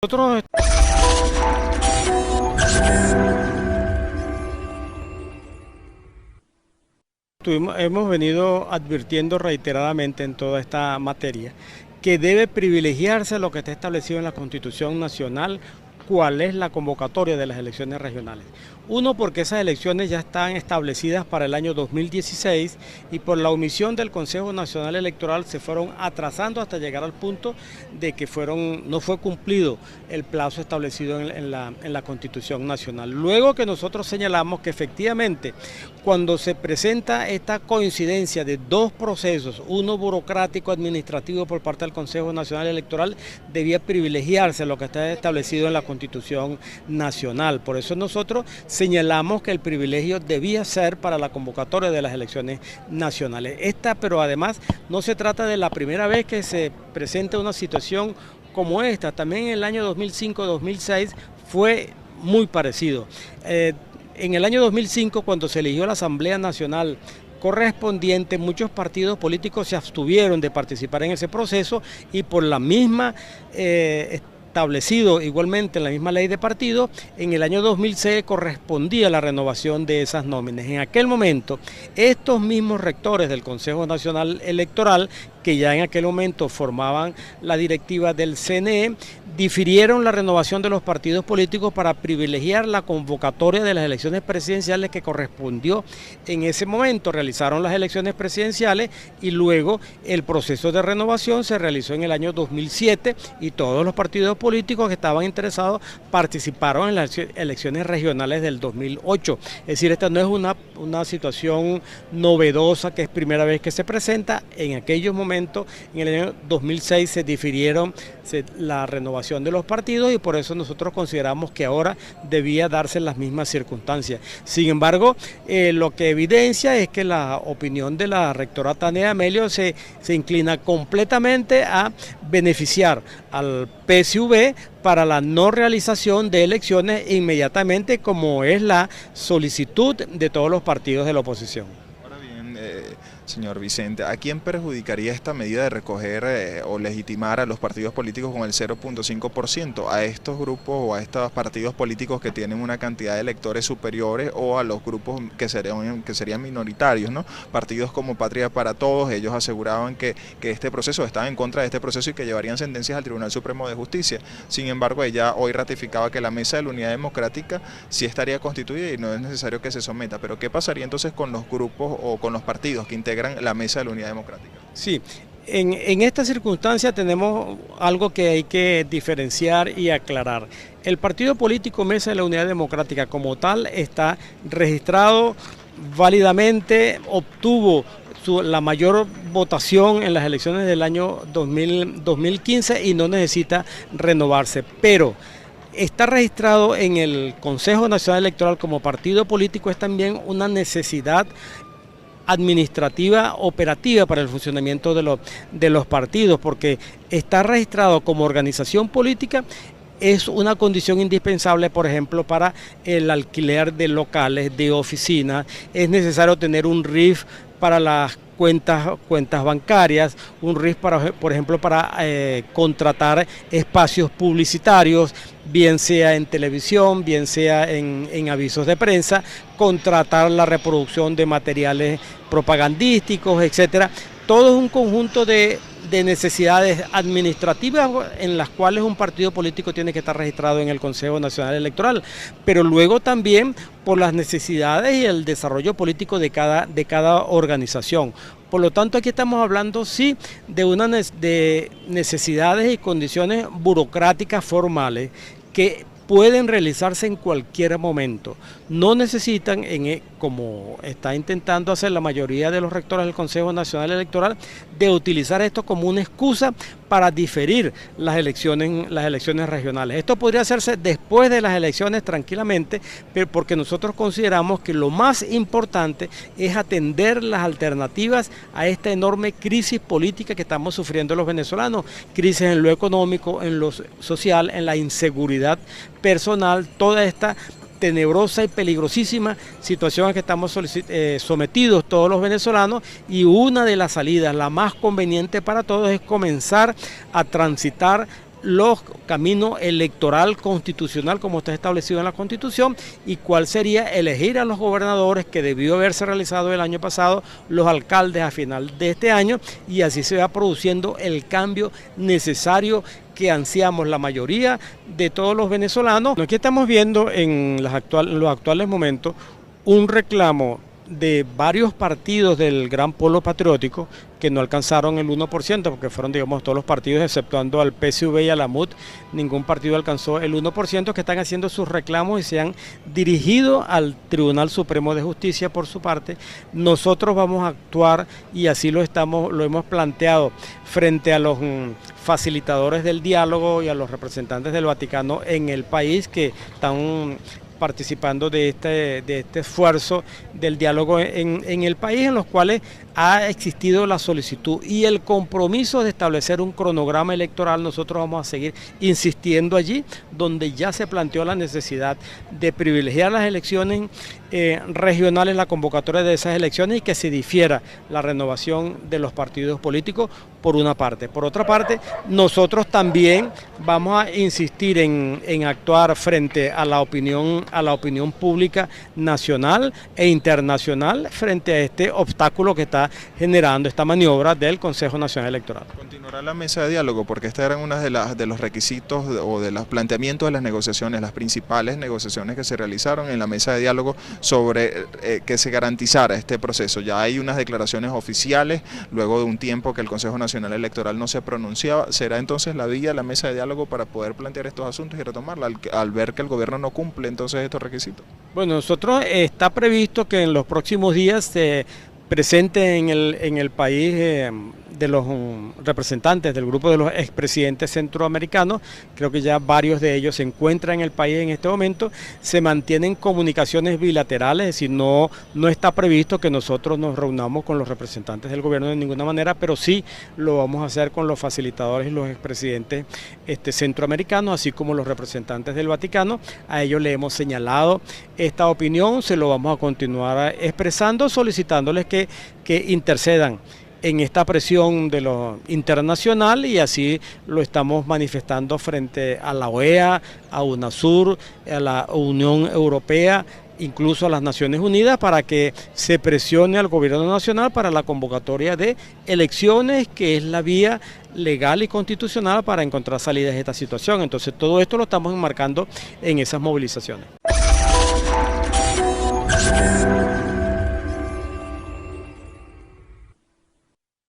Nosotros hemos venido advirtiendo reiteradamente en toda esta materia que debe privilegiarse lo que está establecido en la Constitución Nacional, cuál es la convocatoria de las elecciones regionales. Uno, porque esas elecciones ya están establecidas para el año 2016 y por la omisión del Consejo Nacional Electoral se fueron atrasando hasta llegar al punto de que no fue cumplido el plazo establecido en la Constitución Nacional. Luego que nosotros señalamos que efectivamente cuando se presenta esta coincidencia de dos procesos, uno burocrático administrativo por parte del Consejo Nacional Electoral, debía privilegiarse lo que está establecido en la Constitución Nacional. Por eso nosotros señalamos que el privilegio debía ser para la convocatoria de las elecciones nacionales. Pero además no se trata de la primera vez que se presenta una situación como esta. También en el año 2005-2006 fue muy parecido. En el año 2005, cuando se eligió la Asamblea Nacional correspondiente, muchos partidos políticos se abstuvieron de participar en ese proceso y por la misma establecido igualmente en la misma ley de partidos, en el año 2006 correspondía la renovación de esas nóminas. En aquel momento, estos mismos rectores del Consejo Nacional Electoral, que ya en aquel momento formaban la directiva del CNE, difirieron la renovación de los partidos políticos para privilegiar la convocatoria de las elecciones presidenciales que correspondió en ese momento. Realizaron las elecciones presidenciales y luego el proceso de renovación se realizó en el año 2007 y todos los partidos políticos que estaban interesados participaron en las elecciones regionales del 2008. Es decir, esta no es una situación novedosa que es primera vez que se presenta. En aquellos momentos, en el año 2006 se difirieron la renovación de los partidos y por eso nosotros consideramos que ahora debía darse las mismas circunstancias. Sin embargo, lo que evidencia es que la opinión de la rectora Tania Amelio se inclina completamente a beneficiar al PSV para la no realización de elecciones inmediatamente, como es la solicitud de todos los partidos de la oposición. Señor Vicente, ¿a quién perjudicaría esta medida de recoger o legitimar a los partidos políticos con el 0.5%? ¿A estos grupos o a estos partidos políticos que tienen una cantidad de electores superiores o a los grupos que serían minoritarios, ¿no? Partidos como Patria para Todos, ellos aseguraban que este proceso, estaban en contra de este proceso y que llevarían sentencias al Tribunal Supremo de Justicia. Sin embargo, ella hoy ratificaba que la Mesa de la Unidad Democrática sí estaría constituida y no es necesario que se someta. Pero ¿qué pasaría entonces con los grupos o con los partidos que integran la Mesa de la Unidad Democrática? Sí, en esta circunstancia tenemos algo que hay que diferenciar y aclarar. El partido político Mesa de la Unidad Democrática como tal está registrado válidamente, obtuvo la mayor votación en las elecciones del año 2015 y no necesita renovarse, pero está registrado en el Consejo Nacional Electoral como partido político. Es también una necesidad administrativa operativa para el funcionamiento de los partidos, porque está registrado como organización política. Es una condición indispensable, por ejemplo, para el alquiler de locales, de oficinas. Es necesario tener un RIF para las cuentas bancarias, un RIF por ejemplo, para contratar espacios publicitarios, bien sea en televisión, bien sea en avisos de prensa, contratar la reproducción de materiales propagandísticos, etcétera. Todo es un conjunto de necesidades administrativas en las cuales un partido político tiene que estar registrado en el Consejo Nacional Electoral, pero luego también por las necesidades y el desarrollo político de cada organización. Por lo tanto, aquí estamos hablando sí de necesidades y condiciones burocráticas formales que pueden realizarse en cualquier momento. No necesitan, como está intentando hacer la mayoría de los rectores del Consejo Nacional Electoral, de utilizar esto como una excusa para diferir las elecciones regionales. Esto podría hacerse después de las elecciones tranquilamente, pero porque nosotros consideramos que lo más importante es atender las alternativas a esta enorme crisis política que estamos sufriendo los venezolanos, crisis en lo económico, en lo social, en la inseguridad personal, toda esta tenebrosa y peligrosísima situación a que estamos sometidos todos los venezolanos, y una de las salidas, la más conveniente para todos, es comenzar a transitar los caminos electoral constitucional como está establecido en la Constitución y cuál sería elegir a los gobernadores que debió haberse realizado el año pasado, los alcaldes a final de este año, y así se va produciendo el cambio necesario que ansiamos la mayoría de todos los venezolanos. Aquí estamos viendo en los actuales momentos un reclamo de varios partidos del gran polo patriótico que no alcanzaron el 1%, porque fueron, digamos, todos los partidos, exceptuando al PSV y a la MUD, ningún partido alcanzó el 1%, que están haciendo sus reclamos y se han dirigido al Tribunal Supremo de Justicia por su parte. Nosotros vamos a actuar, y así lo hemos planteado, frente a los facilitadores del diálogo y a los representantes del Vaticano en el país que están participando de este esfuerzo del diálogo en el país, en los cuales ha existido la solicitud y el compromiso de establecer un cronograma electoral. Nosotros vamos a seguir insistiendo allí, donde ya se planteó la necesidad de privilegiar las elecciones regionales, la convocatoria de esas elecciones, y que se difiera la renovación de los partidos políticos por una parte. Por otra parte, nosotros también vamos a insistir en actuar frente a la opinión pública nacional e internacional frente a este obstáculo que está generando esta maniobra del Consejo Nacional Electoral. ¿Continuará la mesa de diálogo? Porque esta era una de los requisitos o de los planteamientos de las negociaciones, las principales negociaciones que se realizaron en la mesa de diálogo sobre que se garantizara este proceso. Ya hay unas declaraciones oficiales, luego de un tiempo que el Consejo Nacional Electoral no se pronunciaba. ¿Será entonces la vía, la mesa de diálogo, para poder plantear estos asuntos y retomarla al ver que el gobierno no cumple entonces estos requisitos? Bueno, nosotros está previsto que en los próximos días se presente en el país de los representantes del grupo de los expresidentes centroamericanos. Creo que ya varios de ellos se encuentran en el país en este momento. Se mantienen comunicaciones bilaterales, es decir, no está previsto que nosotros nos reunamos con los representantes del gobierno de ninguna manera, pero sí lo vamos a hacer con los facilitadores y los expresidentes centroamericanos, así como los representantes del Vaticano. A ellos le hemos señalado esta opinión, se lo vamos a continuar expresando, solicitándoles que intercedan en esta presión de lo internacional, y así lo estamos manifestando frente a la OEA, a UNASUR, a la Unión Europea, incluso a las Naciones Unidas, para que se presione al gobierno nacional para la convocatoria de elecciones, que es la vía legal y constitucional para encontrar salidas de esta situación. Entonces todo esto lo estamos enmarcando en esas movilizaciones.